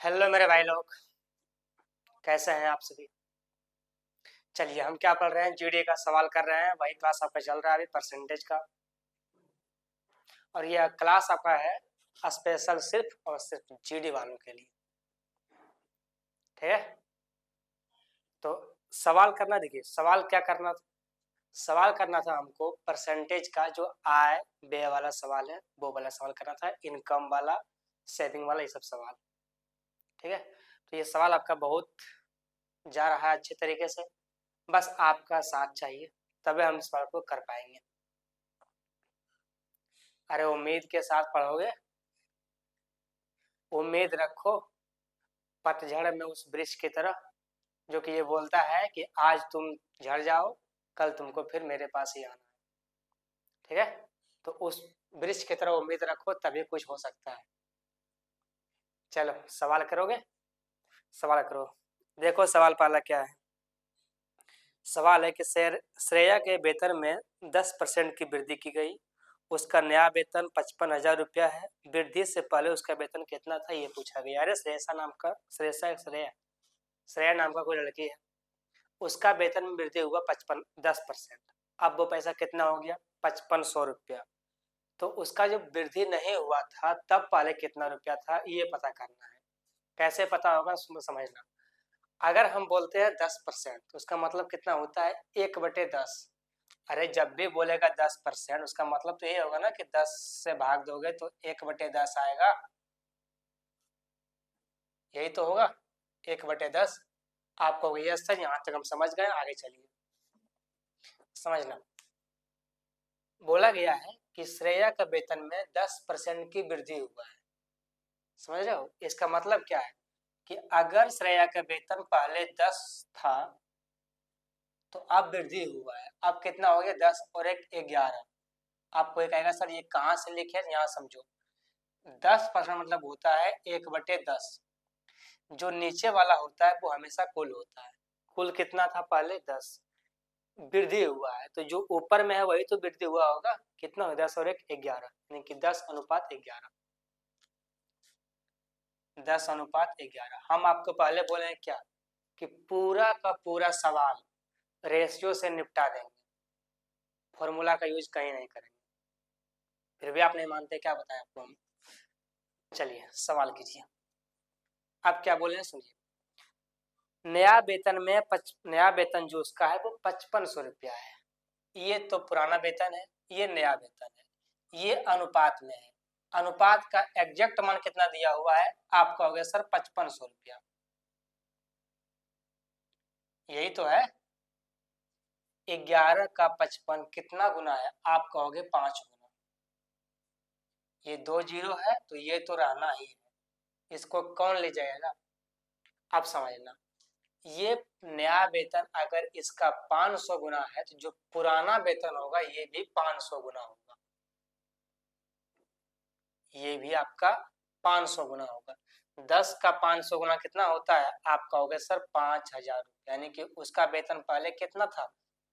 Hello मेरे भाई लोग, कैसे हैं आप सभी। चलिए हम क्या पढ़ रहे हैं, जीडी का सवाल कर रहे हैं। वही क्लास आपका चल रहा है अभी, परसेंटेज का। और यह क्लास आपका है स्पेशल सिर्फ और सिर्फ जीडी वालों के लिए, ठीक है। तो सवाल करना, देखिए सवाल क्या करना था। सवाल करना था हमको परसेंटेज का, जो आय व्यय वाला सवाल है वो वाला सवाल करना था, इनकम वाला, सेविंग वाला, ये सब सवाल, ठीक है। तो ये सवाल आपका बहुत जा रहा है अच्छे तरीके से। बस आपका साथ चाहिए, तभी हम इस सवाल को कर पाएंगे। अरे उम्मीद के साथ पढ़ोगे, उम्मीद रखो पतझड़ में उस वृक्ष की तरह, जो कि ये बोलता है कि आज तुम झड़ जाओ, कल तुमको फिर मेरे पास ही आना है, ठीक है। तो उस वृक्ष की तरह उम्मीद रखो, तभी कुछ हो सकता है। चलो सवाल करोगे, सवाल करो। देखो सवाल पहला क्या है। सवाल है कि श्रेया के वेतन में 10% की वृद्धि की गई। उसका नया वेतन 55,000 रुपया है। वृद्धि से पहले उसका वेतन कितना था, ये पूछा गया। अरे श्रेयसा नाम का, श्रेया नाम का कोई लड़की है, उसका वेतन में वृद्धि हुआ 10%। अब वो पैसा कितना हो गया, 5500 रुपया। तो उसका जो वृद्धि नहीं हुआ था तब पहले कितना रुपया था, ये पता करना है। कैसे पता होगा समझना। अगर हम बोलते हैं 10%, तो उसका मतलब कितना होता है, 1/10। अरे जब भी बोलेगा 10%, उसका मतलब तो ये होगा ना कि 10 से भाग दोगे तो 1/10 आएगा, यही तो होगा, 1/10। आपको ये सर, यहाँ तक हम समझ गए, आगे चलिए समझना। बोला गया है कि श्रेया का वेतन में 10% की वृद्धि हुआ है। समझ रहे हो, इसका मतलब क्या है कि अगर श्रेया का वेतन पहले 10 था तो अब वृद्धि हुआ है, अब कितना हो गया, 10 और 1 11। आपको एक कहेगा सर ये कहाँ से लिखे, यहाँ समझो। 10% मतलब होता है 1/10। जो नीचे वाला होता है वो हमेशा कुल होता है। कुल कितना था पहले, 10। वृद्धि हुआ है तो जो ऊपर में है वही तो वृद्धि हुआ होगा। कितना हो, 10 और 1 11, यानी कि 10:11। 10:11। हम आपको पहले बोले हैं क्या, कि पूरा का पूरा सवाल रेशियो से निपटा देंगे, फॉर्मूला का यूज कहीं नहीं करेंगे। फिर भी आप नहीं मानते, क्या बताएं आपको हम। चलिए सवाल कीजिए। अब क्या बोले हैं सुनिए। नया वेतन जो उसका है वो 5500 रुपया है। ये तो पुराना वेतन है, ये नया वेतन है, ये अनुपात में है। अनुपात का एग्जैक्ट मान कितना दिया हुआ है, आपका हो गया सर 5500 रुपया, यही तो है। 11 का 55 कितना गुना है, आप कहोगे 5 गुना। ये 2 जीरो है तो ये तो रहना ही है, इसको कौन ले जाएगा। आप समझना, ये नया वेतन अगर इसका 500 गुना है तो जो पुराना वेतन होगा ये भी 500 गुना होगा, ये भी आपका 500 गुना होगा। 10 का 500 गुना कितना होता है, आप कहोगे सर 5000 रुपया, यानी कि उसका वेतन पहले कितना था,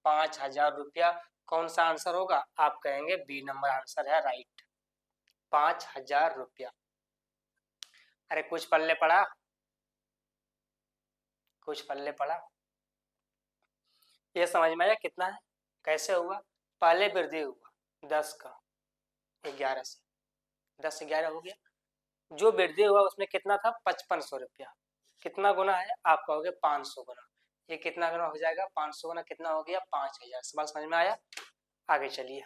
5000 रुपया। कौन सा आंसर होगा, आप कहेंगे बी नंबर आंसर है राइट, 5000 रुपया। अरे कुछ पल्ले पड़ा, कुछ पल्ले पड़ा। ये समझ में आया कितना है, कैसे हुआ। पहले वृद्धि हुआ 10 का 11 से, 10 से 11 हो गया। जो वृद्धि हुआ उसमें कितना था, 5500 रुपया। कितना गुना है, आप कहोगे 500 गुना। ये कितना गुना हो जाएगा, 500 गुना कितना हो गया, 5000। सवाल समझ में आया, आगे चलिए।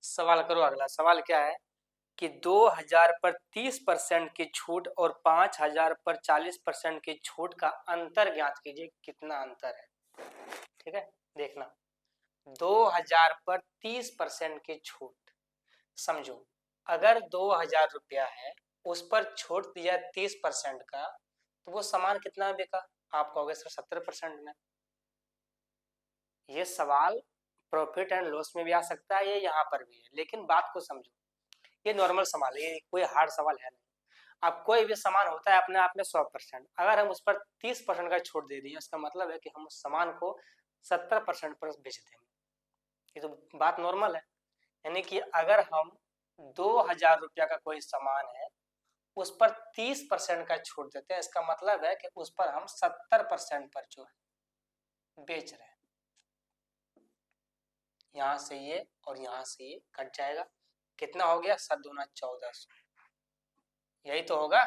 सवाल करो। अगला सवाल क्या है कि 2000 पर 30% की छूट और 5000 पर 40% की छूट का अंतर ज्ञात कीजिए, कितना अंतर है, ठीक है। देखना, 2000 पर 30% की छूट, समझो अगर 2000 रुपया है, उस पर छूट दिया 30% का, तो वो सामान कितना बिका, आप कहोगे सर 70% में। ये सवाल प्रॉफिट एंड लॉस में भी आ सकता है, ये यहाँ पर भी है, लेकिन बात को समझो। ये नॉर्मल सवाल है, ये कोई हार्ड सवाल है नहीं। अब कोई भी सामान होता है अपने आप में 100%, अगर हम उस पर 30% का छूट दे दिए, इसका मतलब है कि हम उस सामान को 70% पर बेच देंगे। ये तो बात नॉर्मल है। यानी कि अगर हम 2000 रुपया का कोई सामान है उस पर 30% का छूट देते हैं, इसका मतलब है कि उस पर हम 70% पर जो है बेच रहे हैं। यहां से ये और यहां से ये कट जाएगा, कितना हो गया 7 दूना 1400, यही तो होगा।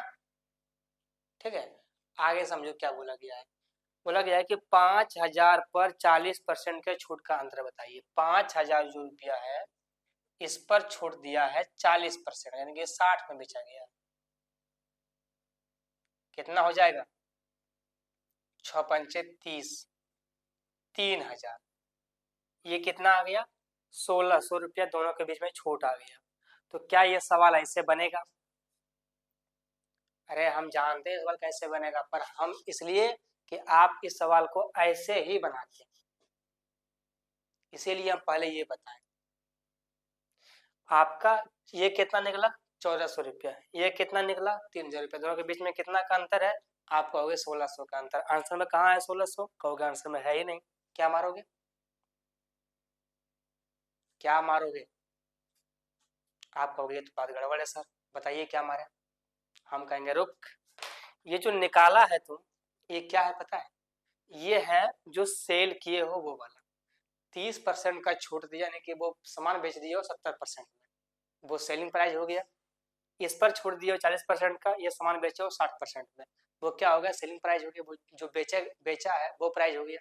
ठीक है, आगे समझो क्या बोला गया है। बोला गया है कि 5000 पर 40% के छूट का अंतर बताइए। 5000 जो रुपया है इस पर छूट दिया है 40%, यानी कि 60 में बेचा गया है। कितना हो जाएगा 6 पंचे 30, 3000। ये कितना आ गया 1600 रुपया, दोनों के बीच में छूट आ गया। तो क्या ये सवाल ऐसे बनेगा? अरे हम जानते हैं सवाल कैसे बनेगा, पर हम इसलिए कि आप इस सवाल को ऐसे ही बनाते हैं, इसीलिए हम पहले ये बताएं। आपका ये कितना निकला 1400 रुपया, ये कितना निकला 3000 रुपया, दोनों के बीच में कितना का अंतर है? आप कहोगे 1600 का अंतर। आंसर में कहाँ है 1600? कहोगे आंसर में है ही नहीं। क्या मारोगे? क्या मारोगे? आप कहोगे तो बात गड़बड़ है सर, बताइए क्या मारे। हम कहेंगे रुक, ये जो निकाला है तुम, ये क्या है पता है? ये है जो सेल किए हो वो वाला। 30% का छूट दिया, यानी कि वो सामान बेच दिए हो 70% में, वो सेलिंग प्राइस हो गया। इस पर छूट दिया 40% का, ये सामान बेचे हो 60% में, वो क्या हो गया सेलिंग प्राइस हो गया। वो जो बेचा है वो प्राइस हो गया।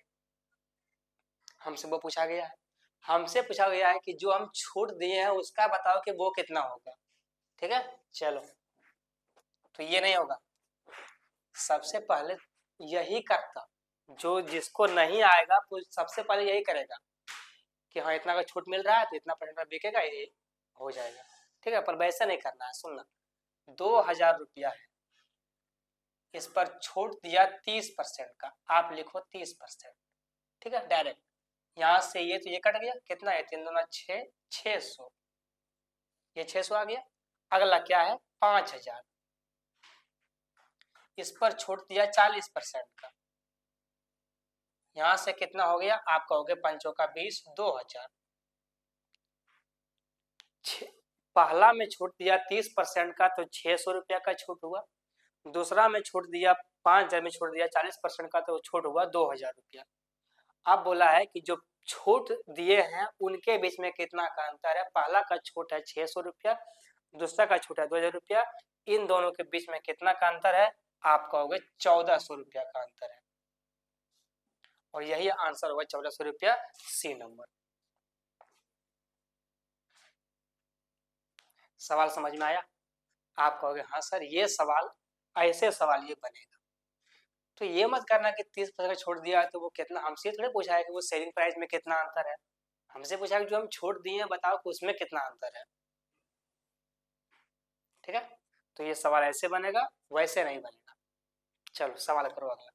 हमसे वो पूछा गया है, हमसे पूछा गया है कि जो हम छूट दिए हैं उसका बताओ कि वो कितना होगा। ठीक है, चलो, तो ये नहीं होगा। सबसे पहले यही करता, जो जिसको नहीं आएगा वो सबसे पहले यही करेगा कि हाँ इतना का छूट मिल रहा है तो इतना % बिकेगा, ये हो जाएगा। ठीक है, पर वैसा नहीं करना है। सुनना, 2000 रुपया है, इस पर छूट दिया 30% का, आप लिखो 30%। ठीक है, डायरेक्ट यहां से ये तो ये कट गया, कितना है 3 दूना 6, 600, ये 600 आ गया। अगला क्या है 5000, इस पर छूट दिया 40% का, यहां से कितना हो गया? आप कहोगे 5 का 20, 2000। पहला में छूट दिया 30% का तो 600 रुपया का छूट हुआ। दूसरा में छूट दिया 5000 में छूट दिया 40% का तो छूट हुआ 2000 रुपया। अब बोला है कि जो छूट दिए हैं उनके बीच में कितना का अंतर है। पहला का छूट है 600 रुपया, दूसरा का छूट है 2000 रुपया, इन दोनों के बीच में कितना का अंतर है? आप कहोगे 1400 रुपया का अंतर है, और यही आंसर होगा 1400 रुपया, सी नंबर। सवाल समझ में आया? आप कहोगे हाँ सर ये सवाल, ऐसे सवाल ये बनेगा। तो ये मत करना कि 30% छोड़ दिया है तो वो कितना, हमसे थोड़े पूछा है कि वो सेलिंग प्राइस में कितना अंतर है, हमसे पूछा है कि जो हम छोड़ दिए हैं बताओ कि उसमें कितना अंतर है। ठीक है, तो ये सवाल ऐसे बनेगा, वैसे नहीं बनेगा। चलो सवाल करो अगला।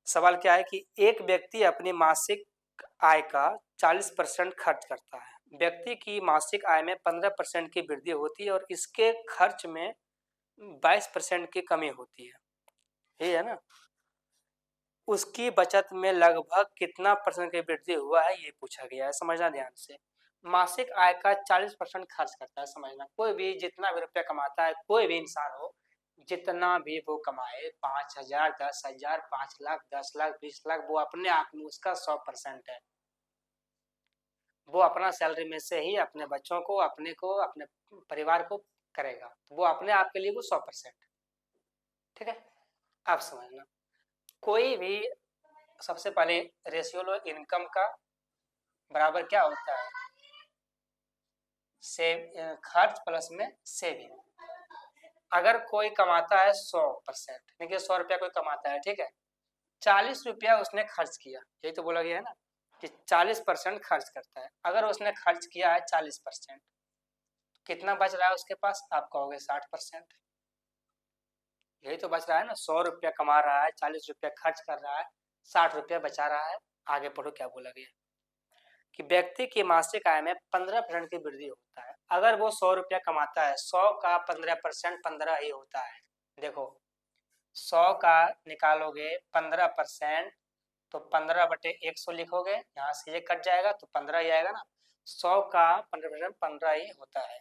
सवाल क्या है कि एक व्यक्ति अपनी मासिक आय का 40% खर्च करता है। व्यक्ति की मासिक आय में 15% की वृद्धि होती है और इसके खर्च में 22% की कमी होती है, यही है ना। उसकी बचत में लगभग कितना % की वृद्धि हुआ है ये पूछा गया है, समझना ध्यान से। मासिक आय का 40% खर्च करता है, समझना। कोई भी जितना भी रुपया कमाता है, कोई भी इंसान हो, जितना भी वो कमाए, 5000, 10,000, 5 लाख, 10 लाख, 20 लाख, वो अपने आप में उसका 100% है। वो अपना सैलरी में से ही अपने बच्चों को, अपने को, अपने परिवार को करेगा, वो अपने आप के लिए वो 100%। ठीक है, आप समझना। कोई भी, सबसे पहले रेशियो लो इनकम का, बराबर क्या होता है सेव, खर्च प्लस में सेविंग। अगर कोई कमाता है 100%, देखिए 100 रुपया कोई कमाता है, ठीक है, 40 रुपया उसने खर्च किया, यही तो बोला गया है ना कि 40% खर्च करता है। अगर उसने खर्च किया है 40%, कितना बच रहा है उसके पास? आप कहोगे 60%। यही तो बच रहा है ना, 100 रुपया कमा रहा है, 40 रुपया खर्च कर रहा है, 60 रुपया बचा रहा है। आगे पढ़ो क्या बोला गया कि व्यक्ति की मासिक आय में 15% की वृद्धि होता है। अगर वो 100 रुपया कमाता है, 100 का 15% 15 ही होता है। देखो 100 का निकालोगे 15%, तो 15/100 लिखोगे, यहाँ से ये कट जाएगा तो 15 ही आएगा ना। 100 का 15% 15 ही होता है,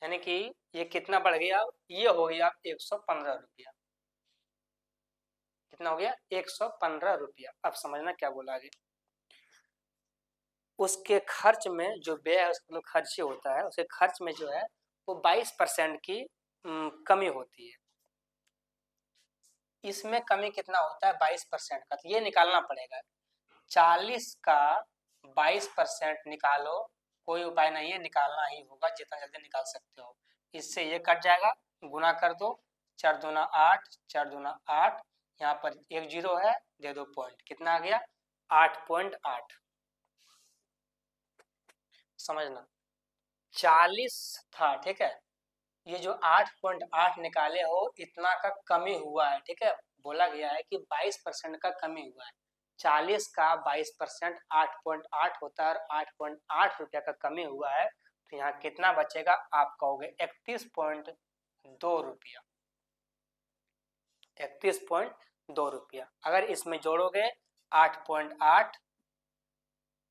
यानी कि ये कितना बढ़ गया, ये हो गया 115 रुपया। कितना हो गया, 115 रुपया। अब समझना क्या बोला आगे। उसके खर्च में जो व्यय है, उसका खर्च होता है, उसके खर्च में जो है वो 22% की कमी होती है। इसमें कमी कितना होता है, 22% का, तो ये निकालना पड़ेगा। 40 का 22% निकालो, कोई उपाय नहीं है, निकालना ही होगा, जितना जल्दी निकाल सकते हो। इससे ये कट जाएगा, गुना कर दो, 4 दूना 8, 4 दूना 8, यहाँ पर एक जीरो है, दे दो पॉइंट, कितना आ गया 8.8। समझना 40 था, ठीक है, ये जो 8.8 निकाले हो, इतना का कमी हुआ है, ठीक है। बोला गया है कि 22% का कमी हुआ है। 40 का 22% 8.8 होता है, और 8.8 रुपया का कमी हुआ है, तो यहाँ कितना बचेगा, आप कहोगे 31.2 रुपया। 31.2 रुपया। अगर इसमें जोड़ोगे 8.8,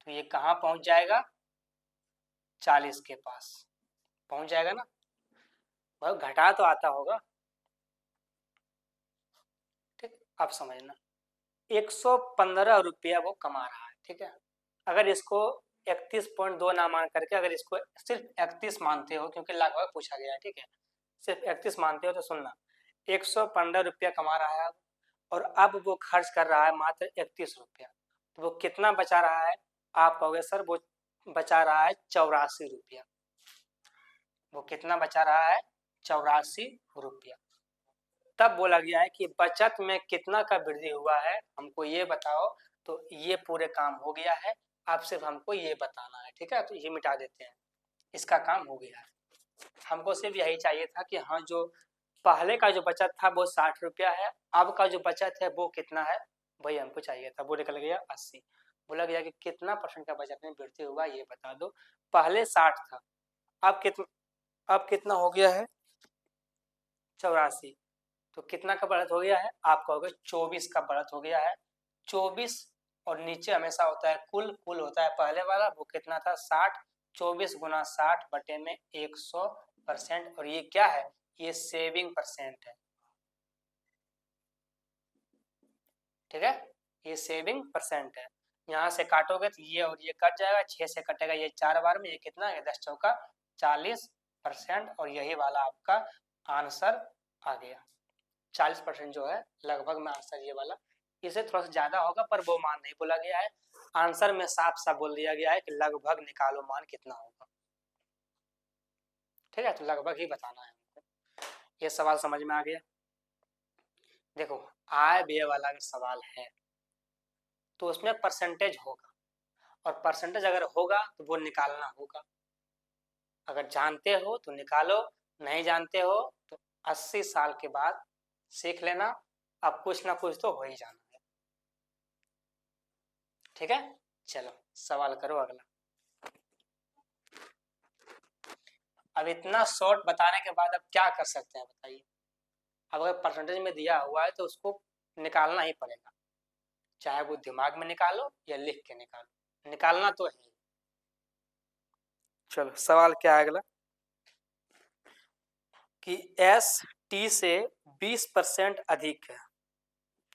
तो ये कहाँ पहुंच जाएगा, 40 के पास पहुंच जाएगा ना। बहुत घटा तो आता होगा, ठीक। अब समझना 115 रुपया वो कमा रहा है, ठीक है। अगर इसको 31.2 ना मान करके, अगर इसको सिर्फ 31 मानते हो, क्योंकि लगभग पूछा गया है, ठीक है, सिर्फ 31 मानते हो, तो सुनना 115 रुपया कमा रहा है और अब वो खर्च कर रहा है मात्र 31 रुपया, तो वो कितना बचा रहा है, आप कहोगे सर वो बचा रहा है 84 रुपया। वो कितना बचा रहा है, 84 रुपया। तब बोला गया है कि बचत में कितना का वृद्धि हुआ है, हमको ये बताओ। तो ये पूरे काम हो गया है, अब सिर्फ हमको ये बताना है, ठीक है। तो ये मिटा देते हैं, इसका काम हो गया है। हमको सिर्फ यही चाहिए था कि हाँ, जो पहले का जो बचत था वो 60 रुपया है, अब का जो बचत है वो कितना है, वही हमको चाहिए था। वो निकल गया 80। बोला गया कि कितना % का बचत में वृद्धि हुआ, ये बता दो। पहले 60 था, अब कितना हो गया है, 84। तो कितना का बढ़त हो गया है, आप कहोगे 24 का बढ़त हो गया है। 24 और नीचे हमेशा होता है कुल होता है पहले वाला, वो कितना था 60। 24 गुना 60 बटे में 100%, और ये क्या है, ये सेविंग % है, ठीक है, ये सेविंग % है। यहाँ से काटोगे तो ये और ये कट जाएगा, 6 से कटेगा ये 4 बार में, ये कितना है 10 चौका 40%, और यही वाला आपका आंसर आ गया। 40% जो है लगभग में आंसर ये वाला। इसे थोड़ा सा ज्यादा होगा, पर वो मान नहीं बोला गया है, आंसर में साफ साफ बोल दिया गया है कि लगभग निकालो मान कितना होगा, ठीक है। तो लगभग ही बताना है हमको। ये सवाल समझ में आ गया। देखो, आय व्यय वाला अगर सवाल है तो उसमें परसेंटेज होगा, और परसेंटेज अगर होगा तो वो निकालना होगा। अगर जानते हो तो निकालो, नहीं जानते हो तो 80 साल के बाद सीख लेना, अब कुछ ना कुछ तो हो ही जाना है, ठीक है। चलो सवाल करो अगला। अब इतना शॉर्ट बताने के बाद अब क्या कर सकते हैं बताइए। अब अगर परसेंटेज में दिया हुआ है तो उसको निकालना ही पड़ेगा, चाहे वो दिमाग में निकालो या लिख के निकालो, निकालना तो है। चलो सवाल क्या है अगला, कि एस टी से 20% अधिक है,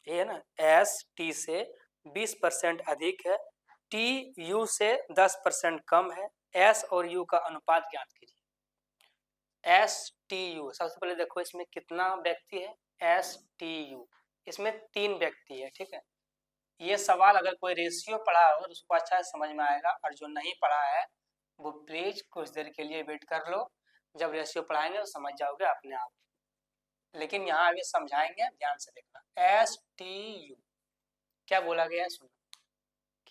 ये है ना, एस टी से 20% अधिक है, टी यू से 10% कम है, एस और यू का अनुपात ज्ञात कीजिए। एस टी यू, सबसे पहले देखो इसमें कितना व्यक्ति है, एस टी यू, इसमें 3 व्यक्ति है, ठीक है। ये सवाल अगर कोई रेशियो पढ़ा हो तो उसको अच्छा समझ में आएगा, और जो नहीं पढ़ा है वो प्लीज कुछ देर के लिए वेट कर लो, जब रेशियो पढ़ाएंगे तो समझ जाओगे अपने आप। लेकिन यहाँ आगे समझाएंगे, ध्यान से देखना। एस टी यू क्या बोला गया है, सुनो,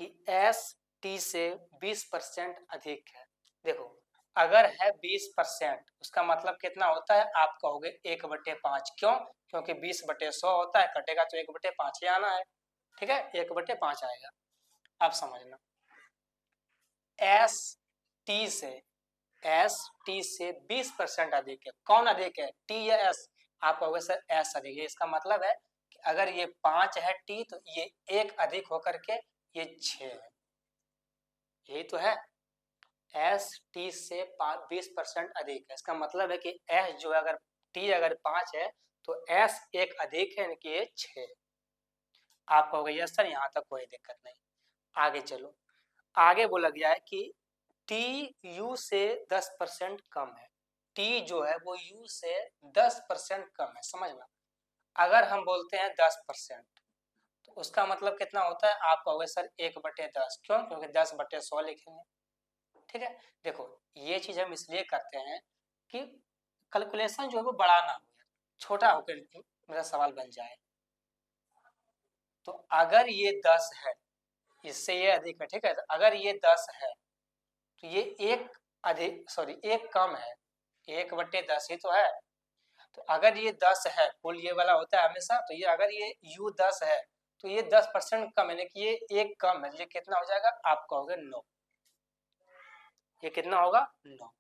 कि एस टी से 20% अधिक है। देखो, अगर है 20%, उसका मतलब कितना होता है, आप कहोगे 1/5। क्यों, क्योंकि 20/100 होता है, कटेगा तो 1/5 ही आना है, ठीक है, 1/5 आएगा। अब समझना, एस टी से 20% अधिक है। कौन अधिक है, टी या एस, आप कहोगे सर एस अधिक है, इसका मतलब है कि अगर ये 5 है टी तो ये 1 अधिक होकर के ये 6 है, यही तो है। एस टी से 20% अधिक है, इसका मतलब है कि एस जो है अगर टी अगर 5 है तो एस 1 अधिक है, यानी कि ये 6 है। आप कहोगे यस सर यहाँ तक कोई दिक्कत नहीं। आगे चलो, आगे बोला गया है कि टी यू से 10% कम है। टी जो है वो यू से 10% कम है, समझना। अगर हम बोलते हैं 10% तो उसका मतलब कितना होता है, आप कहोगे सर 1/10। क्यों? क्योंकि 10/100 लिखेंगे। ठीक है, देखो ये चीज हम इसलिए करते हैं कि कैलकुलेशन जो है वो बड़ा ना हो, छोटा होकर मेरा सवाल बन जाए। तो अगर ये 10 है, इससे ये अधिक है, ठीक है, तो अगर ये 10 है तो ये एक अधिक, सॉरी एक कम है, 1/10 ही तो है। तो अगर ये 10 है, कुल ये वाला होता है हमेशा, तो ये अगर ये u 10 है तो ये 10% कम है, यानी कि ये एक कम है, ये कितना हो जाएगा, आप कहोगे 9। ये कितना होगा, 9।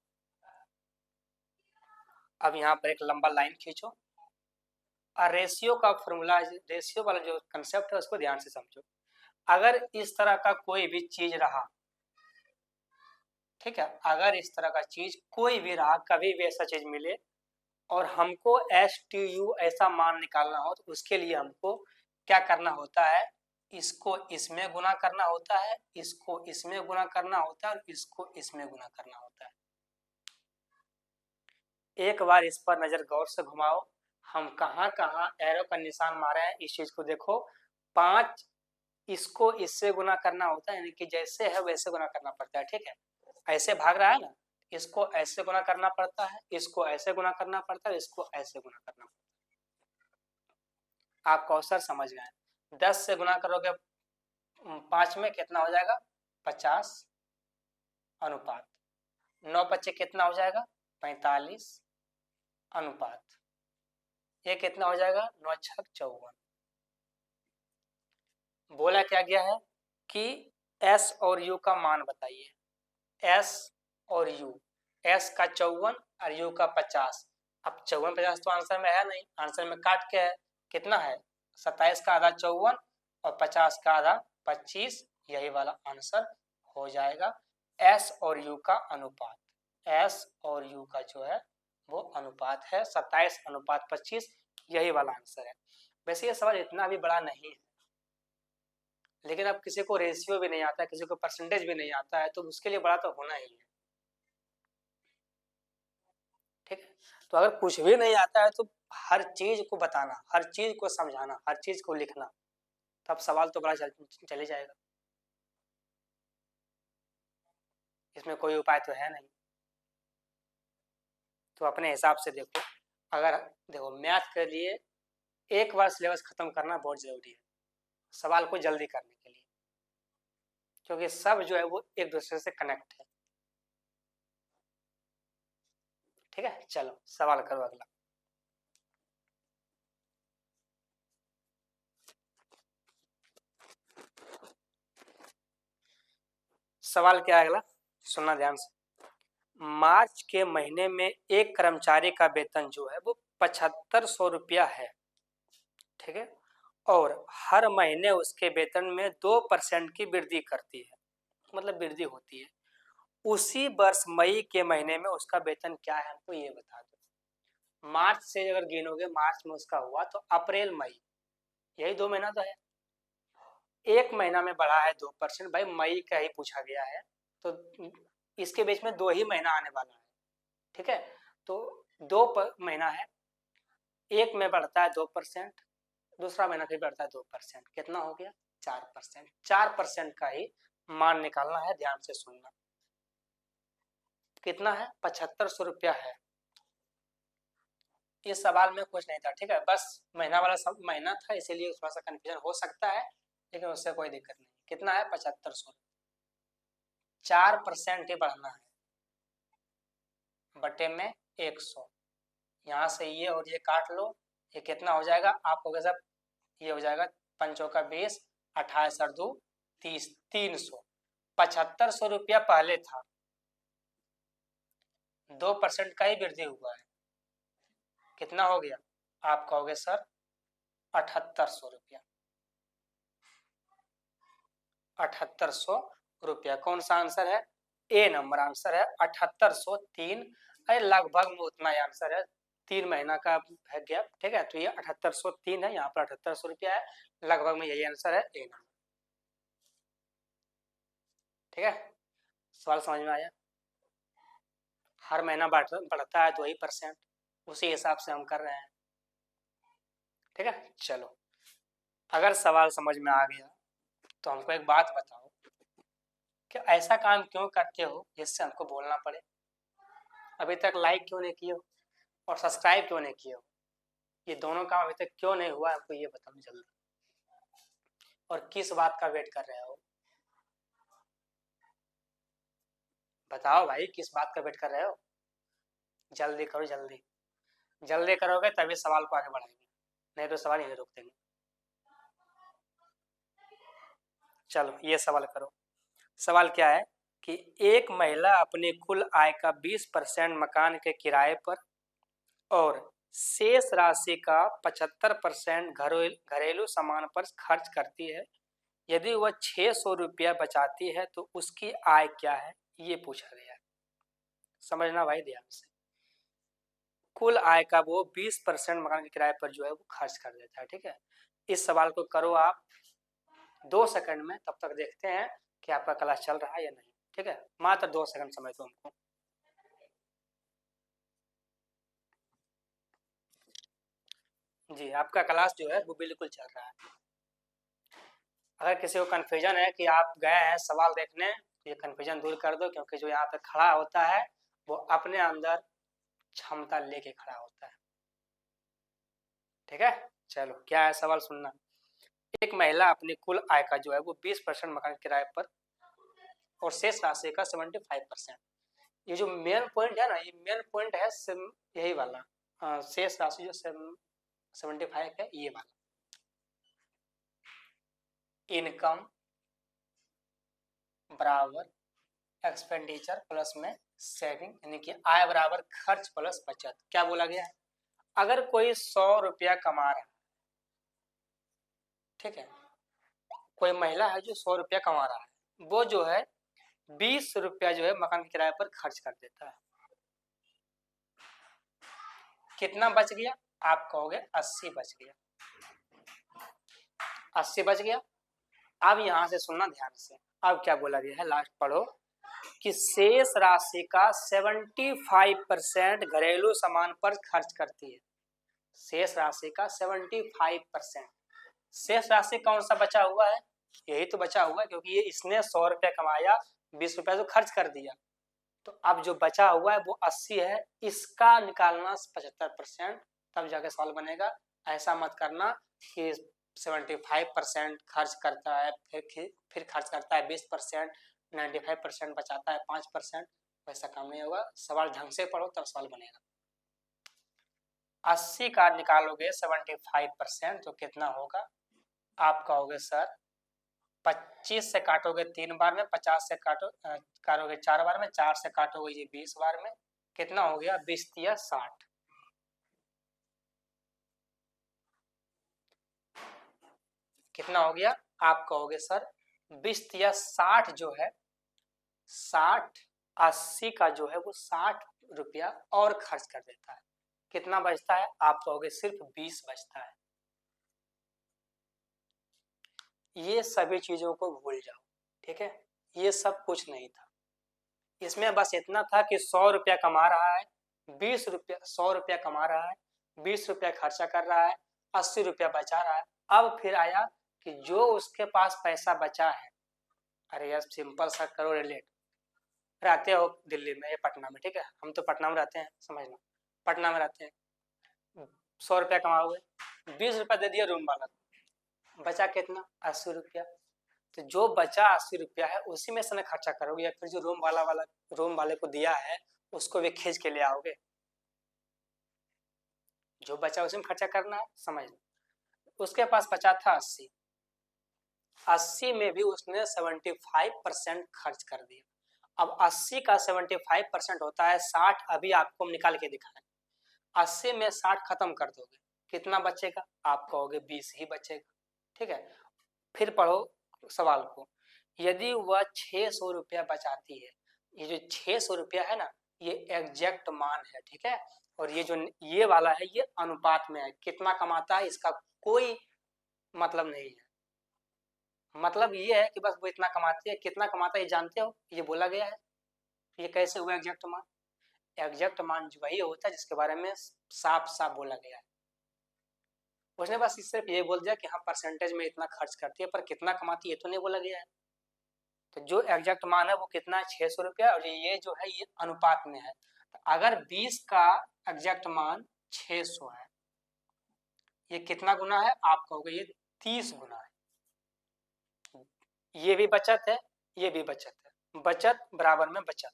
अब यहाँ पर एक लंबा लाइन खींचो, और रेशियो का फॉर्मूला, रेशियो वाला जो कंसेप्ट है उसको ध्यान से समझो। अगर इस तरह का कोई भी चीज रहा, ठीक है, अगर इस तरह का चीज कोई भी रहा, कभी भी ऐसा चीज मिले और हमको एस टी यू ऐसा मान निकालना हो, तो उसके लिए हमको क्या करना होता है, इसको इसमें गुना करना होता है, इसको इसमें गुना करना होता है, और इसको इसमें गुना करना होता है। एक बार इस पर नजर गौर से घुमाओ, हम कहाँ कहाँ एरो का निशान मारे हैं, इस चीज को देखो। 5 इसको इससे गुना करना होता है, यानी कि जैसे है वैसे गुना करना पड़ता है, ठीक है। ऐसे भाग रहा है ना, इसको ऐसे गुना करना पड़ता है, इसको ऐसे गुना करना पड़ता है, इसको ऐसे गुना करना पड़ता है। आप कौशल समझ गए। 10 से गुना करोगे 5 में कितना हो जाएगा, 50 अनुपात 9×5 कितना हो जाएगा, 45 अनुपात ये कितना हो जाएगा, 9×6 54। बोला क्या गया है कि एस और यू का मान बताइए। एस और यू, एस का 54 और यू का 50। अब 54 50 तो आंसर में है नहीं, आंसर में काट के है, कितना है 27 का आधा 54 और 50 का आधा 25, यही वाला आंसर हो जाएगा। एस और यू का अनुपात, एस और यू का जो है वो अनुपात है 27:25, यही वाला आंसर है। वैसे ये सवाल इतना भी बड़ा नहीं है, लेकिन अब किसी को रेशियो भी नहीं आता है, किसी को परसेंटेज भी नहीं आता है, तो उसके लिए बड़ा तो होना ही है, ठीक है। तो अगर कुछ भी नहीं आता है तो हर चीज को बताना, हर चीज को समझाना, हर चीज को लिखना, तब सवाल तो बड़ा चले जाएगा। इसमें कोई उपाय तो है नहीं, तो अपने हिसाब से देखो। अगर देखो मैथ के लिए एक बार सिलेबस खत्म करना बहुत जरूरी है, सवाल को जल्दी करने के लिए, क्योंकि सब जो है वो एक दूसरे से कनेक्ट है, ठीक है। चलो सवाल करो अगला। सवाल क्या है अगला, सुनना ध्यान से। मार्च के महीने में एक कर्मचारी का वेतन जो है वो 7500 रुपया है, ठीक है, और हर महीने उसके वेतन में 2% की वृद्धि करती है, मतलब वृद्धि होती है। उसी वर्ष मई के महीने में उसका वेतन क्या है, हमको ये बता दो। मार्च से अगर गिनोगे, मार्च में उसका हुआ तो अप्रैल मई, यही 2 महीना तो है। एक महीना में बढ़ा है 2%, भाई मई का ही पूछा गया है, तो इसके बीच में 2 ही महीना आने वाला है, ठीक है। तो 2 महीना है, एक में बढ़ता है 2%, दूसरा महीना फिर बढ़ता है 2%, कितना हो गया 4%। 4% का ही मान निकालना है, ध्यान से सुनना। कितना है, 7500 रुपया है। इस सवाल में कुछ नहीं था, ठीक है, बस महीना वाला सब महीना था, इसीलिए थोड़ा सा कंफ्यूजन हो सकता है, लेकिन उससे कोई दिक्कत नहीं। कितना है 7500, 4% ही बढ़ना है, बटे में 100, यहाँ से ये और ये काट लो, ये कितना हो जाएगा आपको सब, ये हो जाएगा 5 का 20, 28 और 2 30, 300। 7500 रुपया पहले था, 2% का ही वृद्धि हुआ है, कितना हो गया आप कहोगे सर 7800 रुपया। 7800 रुपया कौन सा आंसर है? ए नंबर आंसर है 7803। अरे लगभग में उतना ही आंसर है, 3 महीना का है गैप, ठीक है। तो ये 7803 है, यहाँ पर 7800 रुपया है, लगभग में यही आंसर है, ए नंबर। ठीक है, सवाल समझ में आया? हर महीना बढ़ता है 2%, उसी हिसाब से हम कर रहे हैं। ठीक है, चलो अगर सवाल समझ में आ गया तो हमको एक बात बताओ कि ऐसा काम क्यों करते हो जिससे हमको बोलना पड़े? अभी तक लाइक क्यों नहीं किए हो और सब्सक्राइब क्यों नहीं किए हो? ये दोनों काम अभी तक क्यों नहीं हुआ, आपको ये बताओ जल्दी। और किस बात का वेट कर रहे हो? बताओ भाई, किस बात का वेट कर रहे हो? जल्दी करो, जल्दी जल्दी करोगे तभी सवाल को आगे बढ़ाएंगे, नहीं तो सवाल यहीं रोक देंगे। चलो ये सवाल करो। सवाल क्या है कि एक महिला अपनी कुल आय का 20% मकान के किराए पर और शेष राशि का 75% घरेलू सामान पर खर्च करती है। यदि वह 600 रुपया बचाती है तो उसकी आय क्या है, ये पूछा गया है। समझना भाई ध्यान से। कुल आय का वो 20% मकान के किराए पर जो है वो खर्च कर देता है। ठीक है, इस सवाल को करो आप 2 सेकंड में, तब तक देखते हैं कि आपका क्लास चल रहा है या नहीं। ठीक है, मात्र 2 सेकंड समय दो हमको। जी, आपका क्लास जो है वो बिल्कुल चल रहा है। अगर किसी को कन्फ्यूजन है कि आप गए हैं सवाल देखने, तो ये कन्फ्यूजन दूर कर दो, क्योंकि जो यहाँ पे खड़ा होता है वो अपने अंदर क्षमता लेके खड़ा होता है। ठीक है, चलो क्या है सवाल सुनना। एक महिला अपनी कुल आय का जो है वो 20% मकान किराए पर और शेष राशि का 75%। ये जो मेन पॉइंट है ना, ये मेन पॉइंट है यही वाला, शेष राशि जो 75 है, ये वाला इनकम बराबर एक्सपेंडिचर प्लस में सेविंग, यानी कि आय बराबर खर्च प्लस बचत। क्या बोला गया है? अगर कोई 100 रुपया कमा रहा है, ठीक है, कोई महिला है जो 100 रुपया कमा रहा है, वो जो है 20 रुपया जो है मकान के किराए पर खर्च कर देता है। कितना बच गया? आप कहोगे 80 बच गया। 80 बच गया। अब यहां से सुनना ध्यान से, अब क्या बोला गया है, लास्ट पढ़ो कि शेष राशि का 75% घरेलू सामान पर खर्च करती है। शेष राशि का 75%। शेष राशि कौन सा बचा हुआ है? यही तो बचा हुआ है, क्योंकि ये इसने 100 रुपया कमाया, 20 रुपया तो खर्च कर दिया, तो अब जो बचा हुआ है वो 80 है, इसका निकालना 75%, तब जाके सवाल बनेगा। ऐसा मत करना कि 75% खर्च करता है, फिर खर्च करता है 20%, 95% बचाता है 5%, वैसा काम नहीं होगा। सवाल ढंग से पढ़ो तब सवाल बनेगा। 80 का निकालोगे 75% तो कितना होगा? आप कहोगे सर 25 से काटोगे 3 बार में, 50 से काटोगे 4 बार में, 4 से काटोगे ये 20 बार में, कितना हो गया? 20 तिया 60। कितना हो गया? आप कहोगे सर 20 तिया 60 जो है, 60 80 का जो है वो 60 रुपया और खर्च कर देता है। कितना बचता है? आप कहोगे सिर्फ 20 बचता है। ये सभी चीजों को भूल जाओ, ठीक है, ये सब कुछ नहीं था। इसमें बस इतना था कि 100 रुपया कमा रहा है, 20 रुपया 100 रुपया कमा रहा है, 20 रुपया खर्चा कर रहा है, 80 रुपया बचा रहा है। अब फिर आया कि जो उसके पास पैसा बचा है, अरे यार सिंपल सा करो रिलेट। रहते हो दिल्ली में या पटना में, ठीक है, हम तो पटना में रहते हैं, समझना, पटना में रहते हैं, 100 रुपया कमाओगे, 20 रुपया दे दिया रूम वाला, बचा कितना? 80 रुपया। तो जो बचा 80 रुपया है उसी में से ना खर्चा करोगे, या फिर जो रूम वाले को दिया है उसको भी खींच के ले आओगे? जो बचा उसी में खर्चा करना है, समझ लो। उसके पास बचा था 80, 80 में भी उसने 75% खर्च कर दिया। अब 80 का 75% होता है 60। अभी आपको निकाल के दिखाएं, 80 में 60 खत्म कर दोगे, कितना बचेगा? आप कहोगे 20 ही बचेगा। ठीक है, फिर पढ़ो सवाल को। यदि वह 600 रुपया बचाती है, ये जो 600 रुपया है ना, ये एग्जैक्ट मान है। ठीक है, और ये जो ये वाला है ये अनुपात में है, कितना कमाता है इसका कोई मतलब नहीं है। मतलब ये है कि बस वो इतना कमाती है, कितना कमाता है ये जानते हो, ये बोला गया है। ये कैसे हुआ एग्जैक्ट मान? एग्जैक्ट मान जो वही होता है जिसके बारे में साफ साफ बोला गया है। उसने बस सिर्फ ये बोल दिया कि हाँ परसेंटेज में इतना खर्च करती है, पर कितना कमाती है ये तो नहीं बोला गया है। तो जो एग्जैक्ट मान है वो कितना है? 600 रुपया, और ये जो है ये अनुपात में है। तो अगर 20 का एग्जैक्ट मान 600 है, ये कितना गुना है? आप कहोगे ये 30 गुना है। ये भी बचत है, ये भी बचत है, बचत बराबर में बचत।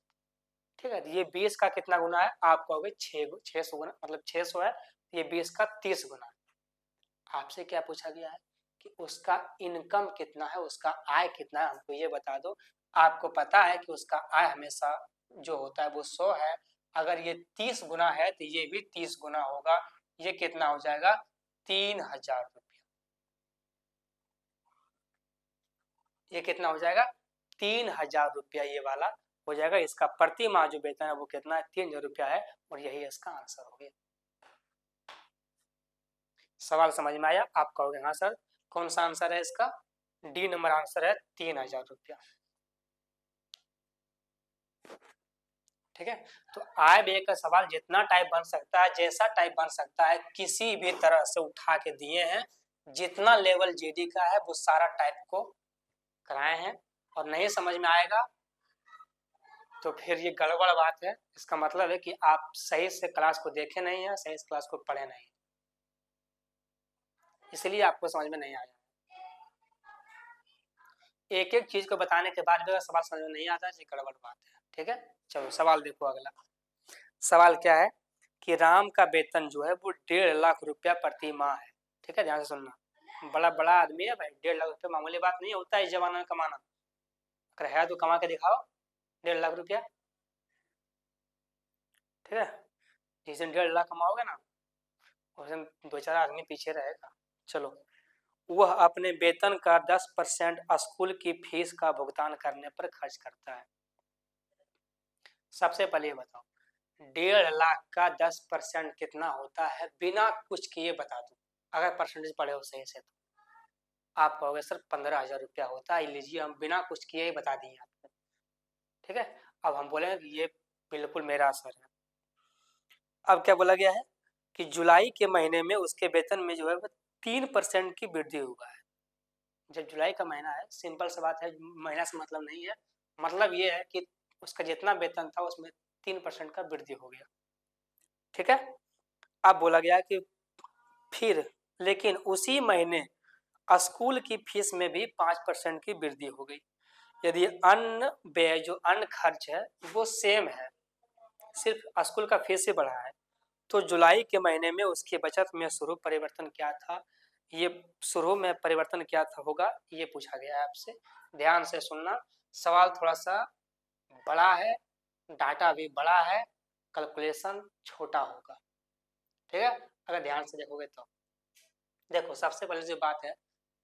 ठीक है, ये 20 का कितना गुना है? आप कहोगे 600 गुना, मतलब 600 है, ये 20 का 30 गुना है। आपसे क्या पूछा गया है कि उसका इनकम कितना है, उसका आय कितना है, हमको ये बता दो। आपको पता है कि उसका आय हमेशा जो होता है वो 100 है। अगर ये 30 गुना है तो ये भी 30 गुना होगा। ये कितना हो जाएगा? 3000 रुपया। ये कितना हो जाएगा? 3000 रुपया ये वाला हो जाएगा। इसका प्रति माह जो वेतन है वो कितना है? 3000 रुपया है, और यही इसका आंसर हो गया। सवाल समझ में आया? आप कहोगे हाँ सर। कौन सा आंसर है इसका? डी नंबर आंसर है, 3000 रुपया। ठीक है, तो आय व्यय का सवाल जितना टाइप बन सकता है, जैसा टाइप बन सकता है, किसी भी तरह से उठा के दिए हैं। जितना लेवल जीडी का है वो सारा टाइप को कराए हैं, और नहीं समझ में आएगा तो फिर ये गड़बड़ बात है। इसका मतलब है कि आप सही से क्लास को देखे नहीं है, सही से क्लास को पढ़े नहीं, इसलिए आपको समझ में नहीं आया। एक एक चीज को बताने के बाद भी अगर सवाल समझ में नहीं आता है, ये गड़बड़ बात है। ठीक है, चलो सवाल देखो। अगला सवाल क्या है कि राम का वेतन जो है वो 1.5 लाख रुपया प्रति माह है। ठीक है, ध्यान से सुनना। बड़ा बड़ा आदमी है भाई, 1.5 लाख रुपया मामूली बात नहीं होता है इस जमाने में कमाना। अगर है तो कमा के दिखाओ 1.5 लाख रुपया। ठीक है, जिस दिन 1.5 लाख कमाओगे ना, उस दिन 2-4 आदमी पीछे रहेगा। चलो, वह अपने वेतन का 10% स्कूल की फीस का भुगतान करने पर खर्च करता है। सबसे पहले ये बताओ, 1.5 लाख का 10% कितना होता है? बिना कुछ किए बता दो, अगर परसेंटेज पढ़े हो सही से तो। आप कहोगे सर 15,000 रुपया होता है। लीजिए, हम बिना कुछ किए ही बता दिए आपको। ठीक है, अब हम बोलेंगे कि ये बिल्कुल मेरा असर है। अब क्या बोला गया है कि जुलाई के महीने में उसके वेतन में जो है 3% की वृद्धि हुआ है। जब जुलाई का महीना है, सिंपल सा बात है, महीना से मतलब नहीं है। मतलब ये है कि उसका जितना वेतन था उसमें 3% का वृद्धि हो गया। ठीक है, अब बोला गया कि फिर लेकिन उसी महीने स्कूल की फीस में भी 5% की वृद्धि हो गई। यदि अन्न व्यय जो अन्न खर्च है वो सेम है, सिर्फ स्कूल का फीस ही बढ़ा है, तो जुलाई के महीने में उसकी बचत में स्वरूप परिवर्तन क्या था? ये शुरू में परिवर्तन क्या था होगा, ये पूछा गया है आपसे। ध्यान से सुनना, सवाल थोड़ा सा बड़ा है, डाटा भी बड़ा है, कैलकुलेशन छोटा होगा। ठीक है, अगर ध्यान से देखोगे तो देखो, सबसे पहले जो बात है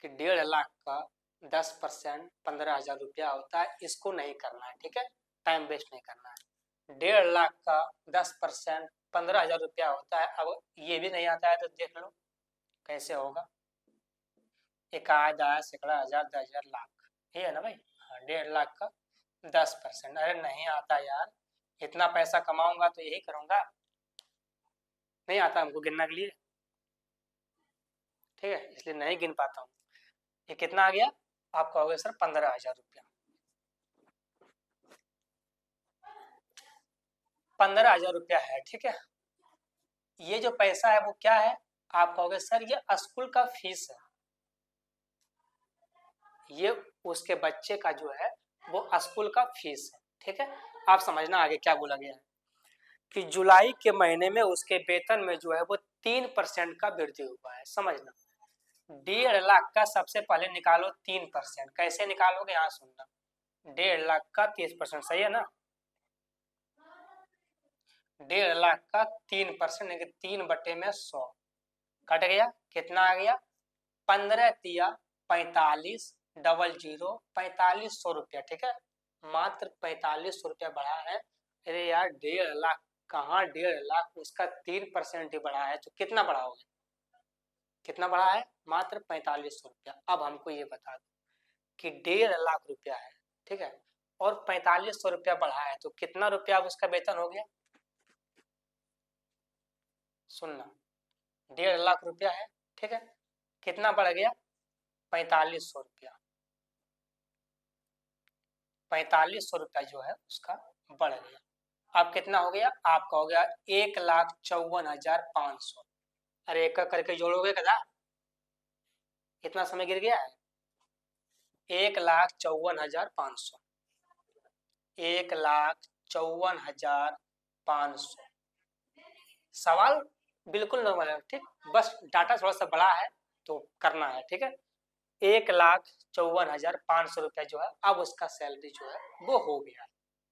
कि 1.5 लाख का 10% 15,000 रुपया होता है, इसको नहीं करना है। ठीक है, टाइम वेस्ट नहीं करना है। 1.5 लाख का 10% 15,000 रुपया होता है। अब ये भी नहीं आता है तो देख लो कैसे होगा। एक आय, दाय, सैकड़ा, हजार, 10,000, लाख, ये है ना भाई। हाँ, 1.5 लाख का 10%। अरे नहीं आता यार, इतना पैसा कमाऊंगा तो यही करूंगा, नहीं आता हमको गिनने के लिए। ठीक है, इसलिए नहीं गिन पाता हूँ। ये कितना आ गया? आप कहोगे सर 15,000 रुपया। 15,000 रुपया है। ठीक है, ये जो पैसा है वो क्या है? आप कहोगे सर ये स्कूल का फीस है। ये उसके बच्चे का जो है वो स्कूल का फीस है। ठीक है, आप समझना आगे क्या बोला गया है कि जुलाई के महीने में उसके वेतन में जो है वो 3% का वृद्धि हुआ है। समझना, 1.5 लाख का सबसे पहले निकालो 3%। कैसे निकालोगे? यहाँ सुनना, 1.5 लाख का 30%, सही है ना? 1.5 लाख का 3% 3 बटे में 100, कट गया, कितना आ गया 15 तिया 45 डबल 0 4500 रुपया। ठीक है, मात्र 4500 रुपया बढ़ा है। अरे यार 1.5 लाख कहाँ 1.5 लाख, उसका 3% ही बढ़ा है, तो कितना बढ़ा होगा, कितना बढ़ा है मात्र 4500 रुपया। अब हमको ये बता दो कि 1.5 लाख रुपया है, ठीक है, और 4500 रुपया बढ़ा है, तो कितना रुपया अब उसका वेतन हो गया, सुनना 1.5 लाख रुपया है, ठीक है, कितना बढ़ गया 4500 रुपया, 4500 रुपया जो है उसका बढ़ गया। अब कितना हो गया आपका, हो गया 1,54,500। अरे एक करके जोड़ोगे कदा, कितना समय गिर गया है 1,54,500, 1,54,500। सवाल बिल्कुल नॉर्मल है, ठीक, बस डाटा थोड़ा सा बड़ा है तो करना है, ठीक है। 1,54,500 रुपया जो है अब उसका सैलरी जो है वो हो गया।